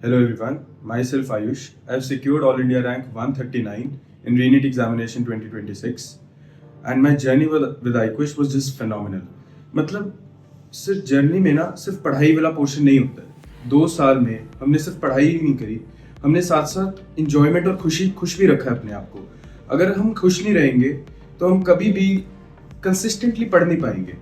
Hello everyone, myself Ayush. I have secured All India rank 139 in RENET examination 2026 and my journey with iQuish was just phenomenal. मतलब सिर्फ journey में ना सिर्फ पढ़ाई वाला portion नहीं होता है। 2 साल में हमने सिर्फ पढ़ाई ही नहीं करी, हमने साथ साथ इंजॉयमेंट और खुश भी रखा है अपने आप को। अगर हम खुश नहीं रहेंगे तो हम कभी भी कंसिस्टेंटली पढ़ नहीं पाएंगे।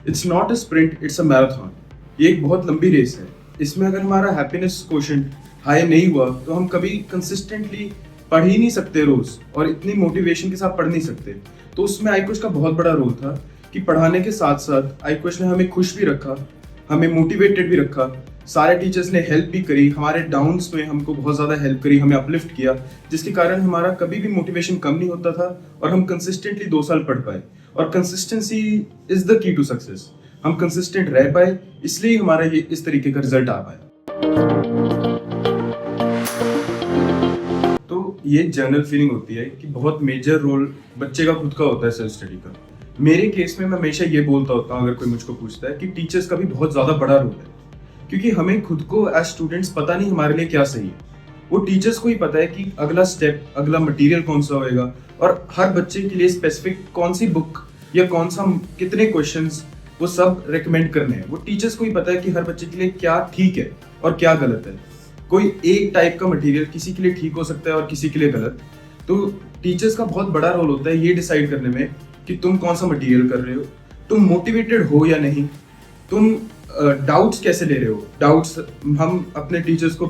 It's not a sprint, it's a marathon. ये एक बहुत लंबी रेस है। इसमें अगर हमारा हैप्पीनेस क्वोशंट हाई नहीं हुआ तो हम कभी कंसिस्टेंटली पढ़ ही नहीं सकते रोज, और इतनी मोटिवेशन के साथ पढ़ नहीं सकते। तो उसमें iQuish का बहुत बड़ा रोल था कि पढ़ाने के साथ साथ iQuish ने हमें खुश भी रखा, हमें मोटिवेटेड भी रखा। सारे टीचर्स ने हेल्प भी करी, हमारे डाउन्स में हमको बहुत ज़्यादा हेल्प करी, हमें अपलिफ्ट किया, जिसके कारण हमारा कभी भी मोटिवेशन कम नहीं होता था और हम कंसिस्टेंटली 2 साल पढ़ पाए। और consistency is the key to success. हम कंसिस्टेंट रह पाए, इसलिए हमारा ये इस तरीके का रिजल्ट आ पाया। तो ये जनरल फीलिंग होती है कि बहुत मेजर रोल बच्चे का खुद का होता है सेल्फ स्टडी का। मेरे केस में मैं हमेशा ये बोलता होता हूँ, अगर कोई मुझको पूछता है, कि टीचर्स का भी बहुत ज़्यादा बड़ा रोल है, क्योंकि हमें खुद को एज स्टूडेंट्स पता नहीं हमारे लिए क्या सही है। वो टीचर्स को ही पता है कि अगला स्टेप, अगला मटेरियल कौन सा होएगा, और हर बच्चे के लिए स्पेसिफिक कौन सी बुक या कौन सा कितने क्वेश्चंस वो सब रेकमेंड करने हैं। वो टीचर्स को ही पता है कि हर बच्चे के लिए क्या ठीक है और क्या गलत है। कोई एक टाइप का मटेरियल किसी के लिए ठीक हो सकता है और किसी के लिए गलत। तो टीचर्स का बहुत बड़ा रोल होता है ये डिसाइड करने में कि तुम कौन सा मटेरियल कर रहे हो, तुम मोटिवेटेड हो या नहीं, तुम डाउट्स कैसे ले रहे हो। डाउट्स हम अपने टीचर्स को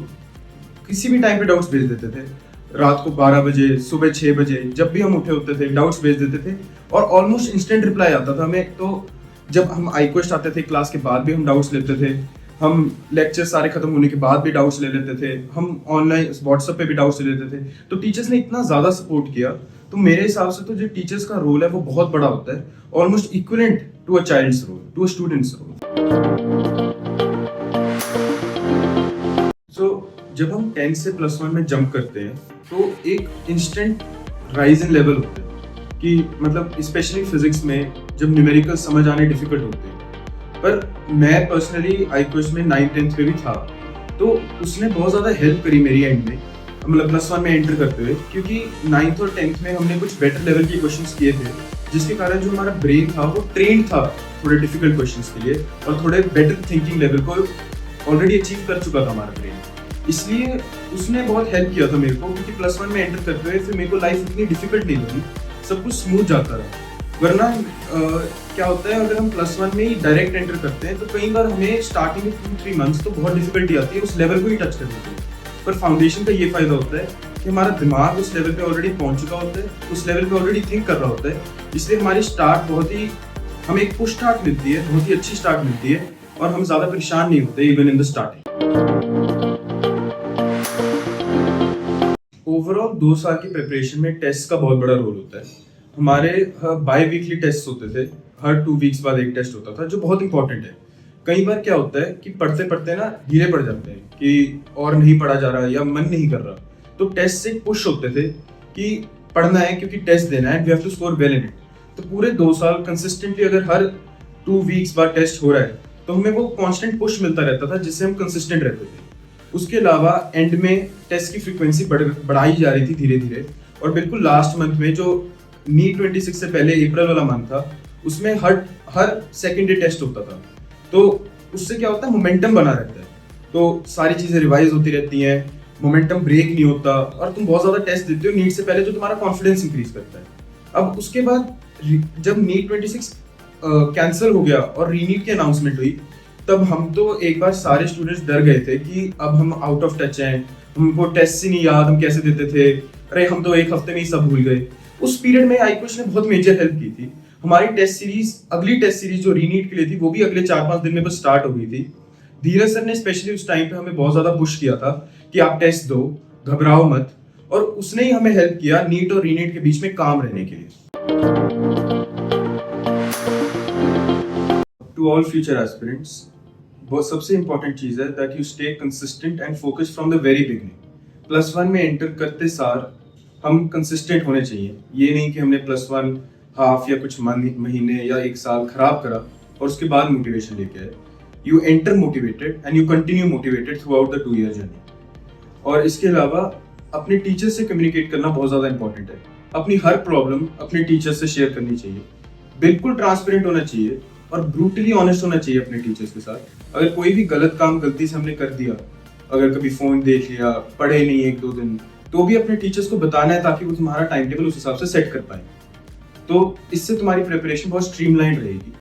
किसी भी टाइम पे डाउट्स भेज देते थे। रात को 12 बजे, सुबह 6 बजे, जब भी हम उठे होते थे डाउट्स भेज देते थे और ऑलमोस्ट इंस्टेंट रिप्लाई आता था हमें। तो जब हम iQuish आते थे क्लास के बाद भी हम डाउट्स लेते थे, हम लेक्चर सारे खत्म होने के बाद भी डाउट्स ले लेते थे, हम ऑनलाइन व्हाट्सएप पे भी डाउट्स ले लेते थे। तो टीचर्स ने इतना ज़्यादा सपोर्ट किया। तो मेरे हिसाब से तो जो टीचर्स का रोल है वो बहुत बड़ा होता है, almost equivalent to a child's role, to a student's role. जब हम 10 से +1 में जंप करते हैं तो एक इंस्टेंट राइज इन लेवल होता है कि मतलब स्पेशली फिजिक्स में जब न्यूमेरिकल समझ आने डिफिकल्ट होते हैं। पर मैं पर्सनली iQuish में 9th-10th में भी था, तो उसने बहुत ज़्यादा हेल्प करी मेरी एंड में, मतलब +1 में एंटर करते हुए, क्योंकि 9th और 10th में हमने कुछ बेटर लेवल के क्वेश्चंस किए थे, जिसके कारण जो हमारा ब्रेन था वो ट्रेंड था थोड़े डिफिकल्ट क्वेश्चंस के लिए, और थोड़े बेटर थिंकिंग लेवल को ऑलरेडी अचीव कर चुका था हमारा ब्रेन। इसलिए उसने बहुत हेल्प किया था मेरे को, क्योंकि +1 में एंटर करते हुए फिर मेरे को लाइफ इतनी डिफिकल्ट नहीं लगी, सब कुछ स्मूथ जाता रहा। वरना क्या होता है, अगर हम +1 में ही डायरेक्ट एंटर करते हैं तो कई बार हमें स्टार्टिंग में 2-3 मंथ्स तो बहुत डिफिकल्टी आती है, उस लेवल को ही टच करने के लिए। पर फाउंडेशन का ये फायदा होता है कि हमारा दिमाग उस लेवल पे ऑलरेडी पहुंच चुका होता है, उस लेवल पे ऑलरेडी थिंक कर रहा होता है। इसलिए हमारी स्टार्ट हमें एक पुश स्टार्ट मिलती है, बहुत ही अच्छी स्टार्ट मिलती है, और हम ज़्यादा परेशान नहीं होते even in the starting. Overall 2 साल की प्रिपरेशन में टेस्ट का बहुत बड़ा रोल होता है। हमारे बाई वीकली टेस्ट होते थे, हर 2 वीक्स बाद एक टेस्ट होता था, जो बहुत इंपॉर्टेंट है। कई बार क्या होता है कि पढ़ते पढ़ते ना ढीले पड़ जाते हैं कि और नहीं पढ़ा जा रहा या मन नहीं कर रहा, तो टेस्ट से पुश होते थे कि पढ़ना है क्योंकि टेस्ट देना है, we have to score well in it. तो पूरे 2 साल कंसिस्टेंटली अगर हर 2 वीक्स बाद टेस्ट हो रहा है तो हमें वो कॉन्स्टेंट पुश मिलता रहता था, जिससे हम कंसिस्टेंट रहते थे। उसके अलावा एंड में टेस्ट की फ्रीक्वेंसी बढ़ाई जा रही थी धीरे धीरे, और बिल्कुल लास्ट मंथ में जो नीट 26 से पहले अप्रैल वाला मंथ था, उसमें हर सेकेंड डे टेस्ट होता था। तो उससे क्या होता है, मोमेंटम बना रहता है, तो सारी चीज़ें रिवाइज होती रहती हैं, मोमेंटम ब्रेक नहीं होता, और तुम बहुत ज़्यादा टेस्ट देते हो नीट से पहले, जो तुम्हारा कॉन्फिडेंस इंक्रीज करता है। अब उसके बाद जब नीट 26 कैंसिल हो गया और रीनीट की अनाउंसमेंट हुई, तब हम तो एक बार सारे स्टूडेंट्स डर गए थे कि अब हम आउट ऑफ टच हैं, हमको टेस्ट ही नहीं याद, हम कैसे देते थे, अरे हम तो एक हफ्ते में ही सब भूल गए। उस पीरियड में iQuish ने बहुत मेजर हेल्प की थी। हमारी अगली टेस्ट सीरीज जो रीनीट के लिए थी, वो भी अगले 4-5 दिन में बस स्टार्ट हो गई थी। धीरज सर ने स्पेशली उस टाइम पे हमें बहुत ज्यादा पुश किया था कि आप टेस्ट दो, घबराओ मत, और उसने ही हमें हेल्प किया नीट और रीनीट के बीच में काम रहने के लिए। टू ऑल फ्यूचर एस्पिरेंट्स, बहुत सबसे इंपॉर्टेंट चीज़ है that you stay consistent and focus from the very beginning. +1 में एंटर करते सार हम कंसिस्टेंट होने चाहिए। ये नहीं कि हमने +1 हाफ या कुछ महीने या 1 साल खराब करा और उसके बाद मोटिवेशन लेके आए। You enter motivated and you continue motivated through out the 2 year journey. और इसके अलावा अपने टीचर से कम्युनिकेट करना बहुत ज़्यादा इंपॉर्टेंट है। अपनी हर प्रॉब्लम अपने टीचर से शेयर करनी चाहिए, बिल्कुल ट्रांसपेरेंट होना चाहिए और ब्रूटली ऑनेस्ट होना चाहिए अपने टीचर्स के साथ। अगर कोई भी गलत काम गलती से हमने कर दिया, अगर कभी फ़ोन देख लिया, पढ़े नहीं 1-2 दिन, तो भी अपने टीचर्स को बताना है ताकि वो तुम्हारा टाइम टेबल उस हिसाब से सेट कर पाए। तो इससे तुम्हारी प्रिपरेशन बहुत स्ट्रीमलाइन रहेगी।